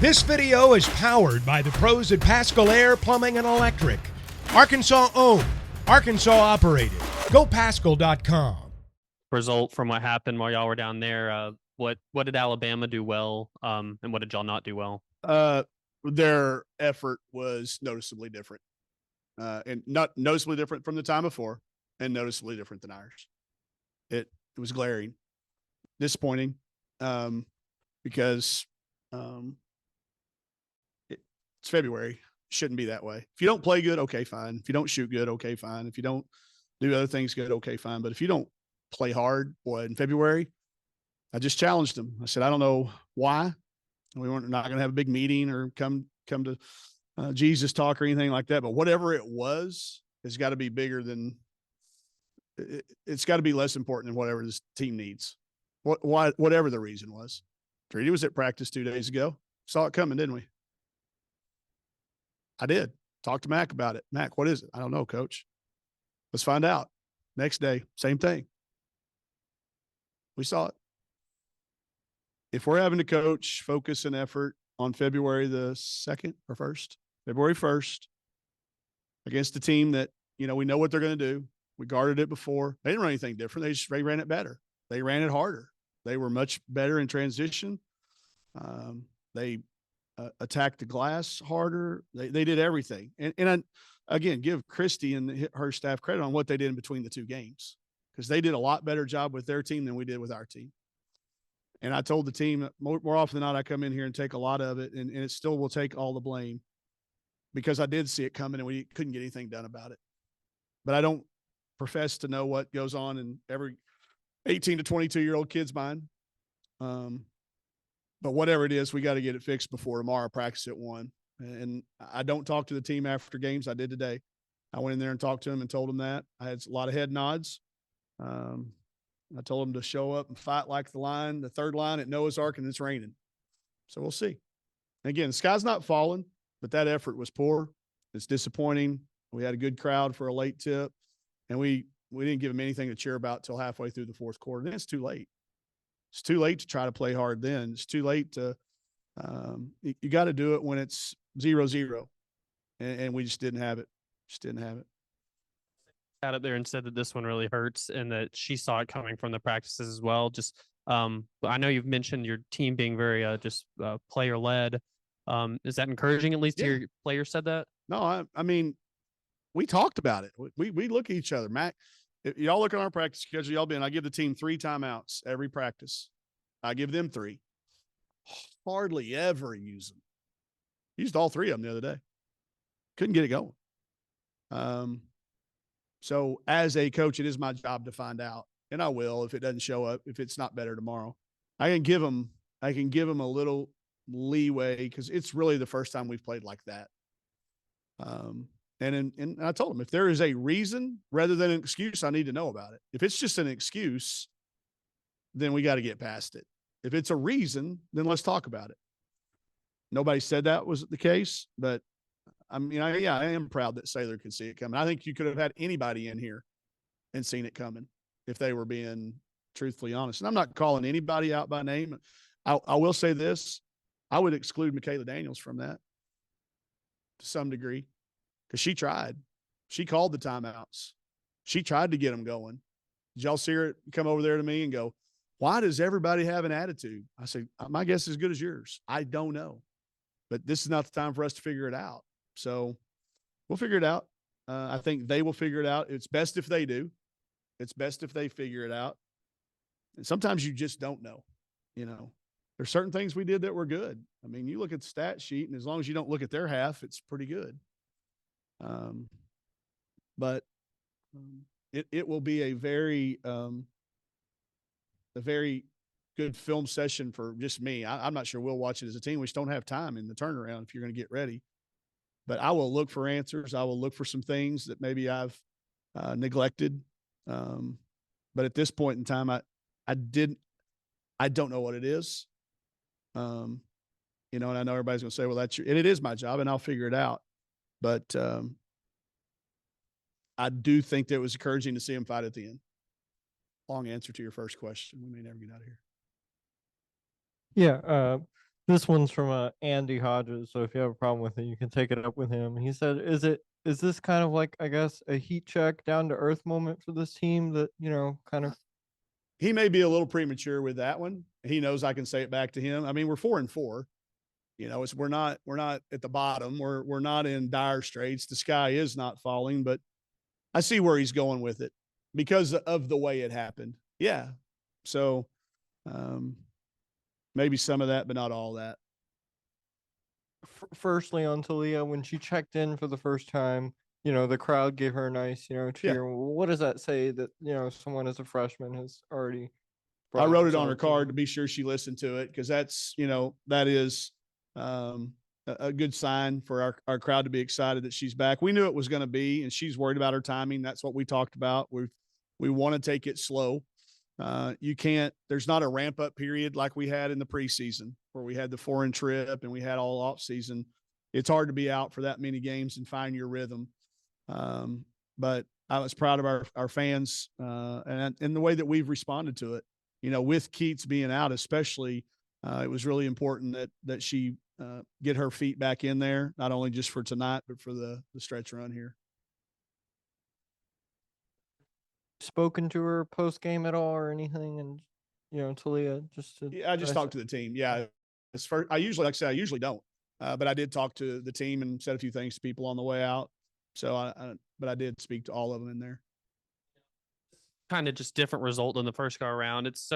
This video is powered by the pros at Pascal Air Plumbing and Electric. Arkansas owned, Arkansas operated. GoPascal.com. Result from what happened while y'all were down there. What did Alabama do well, and what did y'all not do well? Their effort was noticeably different, and not noticeably different from the time before, and noticeably different than ours. It was glaring, disappointing, because it's February. Shouldn't be that way. If you don't play good, okay, fine. If you don't shoot good, okay, fine. If you don't do other things good, okay, fine. But if you don't play hard, boy, in February, I just challenged them. I said, I don't know why. We weren't not going to have a big meeting or come to Jesus talk or anything like that. But whatever it was, it's got to be bigger than it's got to be less important than whatever this team needs. Whatever the reason was. Treaty was at practice 2 days ago. Saw it coming, didn't we? I did. Talked to Mac about it. Mac, what is it? I don't know, Coach. Let's find out. Next day, same thing. We saw it. If we're having to coach, focus, and effort on February the 2nd or 1st, February 1st, against a team that, we know what they're going to do. We guarded it before. They didn't run anything different. They ran it better. They ran it harder. They were much better in transition. They attacked the glass harder. They did everything. And I, again, give Christy and her staff credit on what they did in between the two games, because they did a lot better job with their team than we did with our team. And I told the team more often than not, I come in here and take a lot of it, and it still will take all the blame, because I did see it coming and we couldn't get anything done about it. But I don't profess to know what goes on in every 18 to 22-year-old kid's mind. But whatever it is, we got to get it fixed before tomorrow. Practice at 1. And I don't talk to the team after games. I did today. I went in there and talked to them and told them that. I had a lot of head nods. I told them to show up and fight like the third line at Noah's Ark, and it's raining. So we'll see. Again, the sky's not falling, but that effort was poor. It's disappointing. We had a good crowd for a late tip, and we didn't give them anything to cheer about till halfway through the fourth quarter. Then it's too late. It's too late to try to play hard then. It's too late to you got to do it when it's 0-0, and we just didn't have it. Out up there and said that this one really hurts and that she saw it coming from the practices as well. Just I know you've mentioned your team being very player led. Is that encouraging? At least your players said that. No, I mean, we talked about it. We look at each other. Mac, if y'all look at our practice schedule, I give the team 3 timeouts every practice. I give them 3. Hardly ever use them. Used all 3 of them the other day. Couldn't get it going. So as a coach, it is my job to find out, and I will if it doesn't show up, if it's not better tomorrow. I can give them a little leeway, because it's really the first time we've played like that. And I told them, if there is a reason rather than an excuse, I need to know about it. If it's just an excuse, then we got to get past it. If it's a reason, then let's talk about it. Nobody said that was the case, but I mean, I am proud that Saylor could see it coming. I think you could have had anybody in here and seen it coming if they were being truthfully honest. And I'm not calling anybody out by name. I will say this. I would exclude Michaela Daniels from that to some degree, because she tried. She called the timeouts. She tried to get them going. Did y'all see her come over there to me and go, why does everybody have an attitude? I said, my guess is as good as yours. I don't know. But this is not the time for us to figure it out. So we'll figure it out. I think they will figure it out. It's best if they do. It's best if they figure it out. And sometimes you just don't know. There's certain things we did that were good. I mean, you look at the stat sheet, and as long as you don't look at their half, it's pretty good. But it will be a very good film session for just me. I'm not sure we'll watch it as a team. We just don't have time in the turnaround if you're going to get ready. But I will look for answers. I will look for some things that maybe I've neglected. But at this point in time, I don't know what it is. And I know everybody's going to say, well, and it is my job, and I'll figure it out. But I do think that it was encouraging to see him fight at the end. Long answer to your first question. We may never get out of here. Yeah. This one's from Andy Hodges, so if you have a problem with it, you can take it up with him. He said, is this kind of like, I guess, a heat check, down to earth moment for this team that, kind of He may be a little premature with that one. He knows I can say it back to him. I mean, we're 4-4. We're not at the bottom. We're not in dire straits. The sky is not falling, but I see where he's going with it because of the way it happened. Yeah. So maybe some of that, but not all that. firstly on Talia, when she checked in for the first time, the crowd gave her a nice, cheer. Yeah. What does that say that, someone as a freshman has already I wrote it on her themselves card in? to be sure she listened to it because that's, that is a good sign for our crowd to be excited that she's back. We knew it was going to be, and she's worried about her timing. That's what we talked about. We want to take it slow. There's not a ramp up period like we had in the preseason where we had the foreign trip and we had all off season. It's hard to be out for that many games and find your rhythm. But I was proud of our fans and the way that we've responded to it. With Keats being out, especially, it was really important that she get her feet back in there, not only just for tonight, but for the stretch run here. Spoken to her post game at all or anything, and Talia I just talked to the team. Yeah, I usually don't, but I did talk to the team and said a few things to people on the way out. So but I did speak to all of them in there. Kind of just different result than the first go around. It's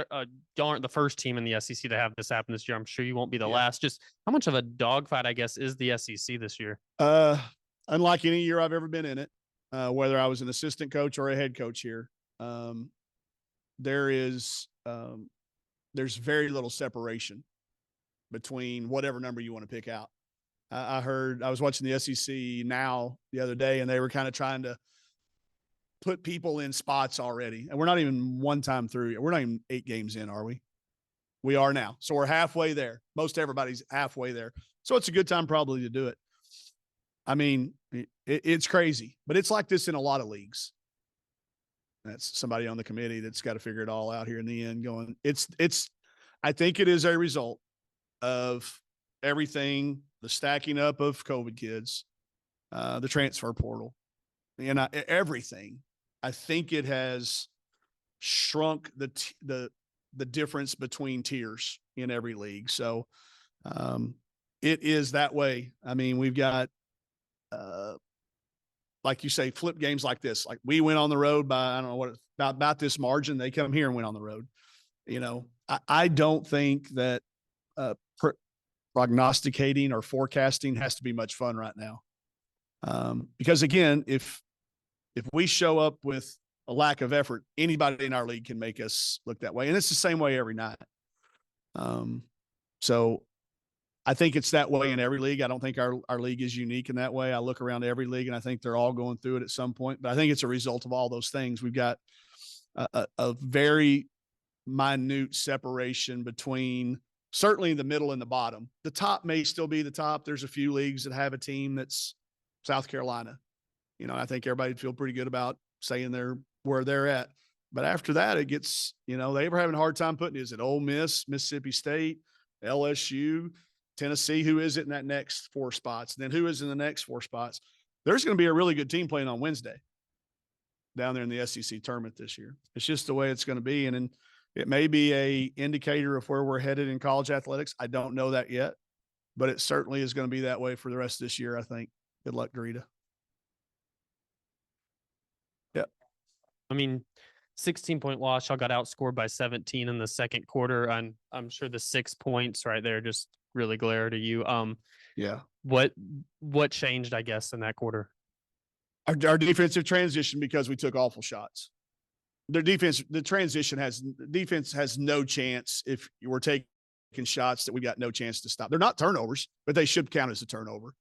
y'all aren't the first team in the SEC to have this happen this year. I'm sure you won't be the last. Just how much of a dogfight, I guess, is the SEC this year? Unlike any year I've ever been in it, whether I was an assistant coach or a head coach here, there's very little separation between whatever number you want to pick out. I was watching the SEC Now the other day, and they were kind of trying to put people in spots already. And we're not even one time through. We're not even 8 games in, are we? We are now. So we're halfway there. Most everybody's halfway there. So it's a good time probably to do it. I mean, it's crazy, but it's like this in a lot of leagues. That's somebody on the committee that's got to figure it all out here in the end going. I think it is a result of everything, the stacking up of COVID kids, the transfer portal, and everything. I think it has shrunk the difference between tiers in every league. So it is that way. I mean, we've got, like you say, flip games like this. Like we went on the road by, I don't know what, about this margin. They come here and went on the road. I don't think that prognosticating or forecasting has to be much fun right now. Because again, if we show up with a lack of effort, anybody in our league can make us look that way. And it's the same way every night. So I think it's that way in every league. I don't think our league is unique in that way. I look around every league and I think they're all going through it at some point, but I think it's a result of all those things. We've got a very minute separation between certainly the middle and the bottom. The top may still be the top. There's a few leagues that have a team that's South Carolina. I think everybody would feel pretty good about saying they're where they're at. But after that, it gets, they were having a hard time putting, is it Ole Miss, Mississippi State, LSU, Tennessee? Who is it in that next 4 spots? And then who is in the next 4 spots? There's going to be a really good team playing on Wednesday down there in the SEC tournament this year. It's just the way it's going to be. And it may be a indicator of where we're headed in college athletics. I don't know that yet, but it certainly is going to be that way for the rest of this year, I think. Good luck, Garita. Yep. I mean, 16-point loss. Y'all got outscored by 17 in the second quarter. And I'm sure the 6 points right there just really glare to you. Yeah. What changed, I guess, in that quarter? Our defensive transition, because we took awful shots. The defense has no chance if you were taking shots that we got no chance to stop. They're not turnovers, but they should count as a turnover.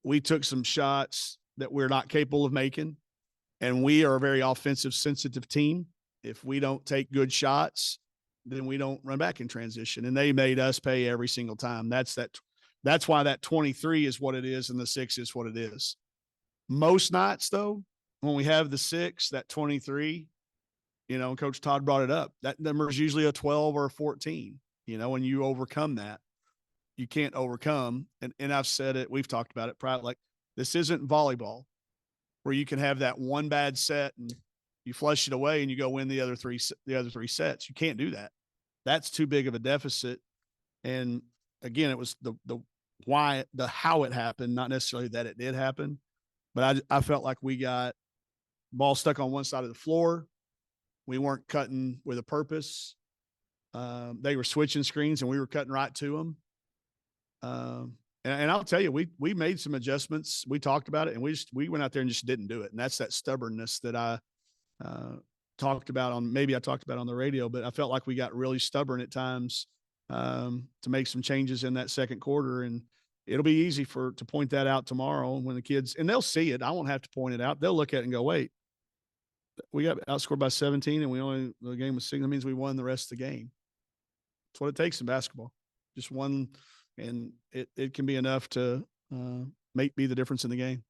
We took some shots that we're not capable of making, and we are a very offensive sensitive team. If we don't take good shots, then we don't run back in transition, and they made us pay every single time. That's why that 23 is what it is and the 6 is what it is. Most nights though, when we have the 6, that 23, Coach Todd brought it up. That number is usually a 12 or a 14, when you overcome that. you can't overcome. And I've said it, we've talked about it probably, like, this isn't volleyball where you can have that one bad set and you flush it away and you go win the other three sets. You can't do that. That's too big of a deficit. And again, it was the why, the how it happened, not necessarily that it did happen, but I felt like we got ball stuck on one side of the floor. We weren't cutting with a purpose. They were switching screens and we were cutting right to them. And I'll tell you, we made some adjustments. We talked about it and we went out there and just didn't do it. And that's that stubbornness that I talked about on the radio, but I felt like we got really stubborn at times to make some changes in that second quarter. And it'll be easy to point that out tomorrow when the kids, and they'll see it. I won't have to point it out. They'll look at it and go, wait, we got outscored by 17 and the game was 6. That means we won the rest of the game. That's what it takes in basketball. Just one, and it can be enough to be the difference in the game.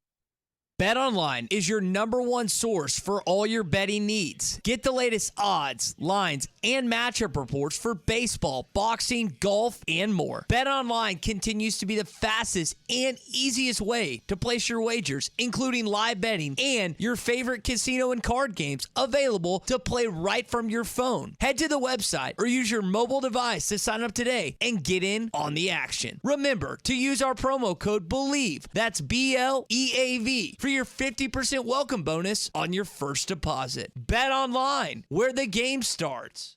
BetOnline is your #1 source for all your betting needs. Get the latest odds, lines, and matchup reports for baseball, boxing, golf, and more. BetOnline continues to be the fastest and easiest way to place your wagers, including live betting and your favorite casino and card games available to play right from your phone. Head to the website or use your mobile device to sign up today and get in on the action. Remember to use our promo code BELIEVE, that's BLEAV, for your 50% welcome bonus on your first deposit. Bet online, where the game starts.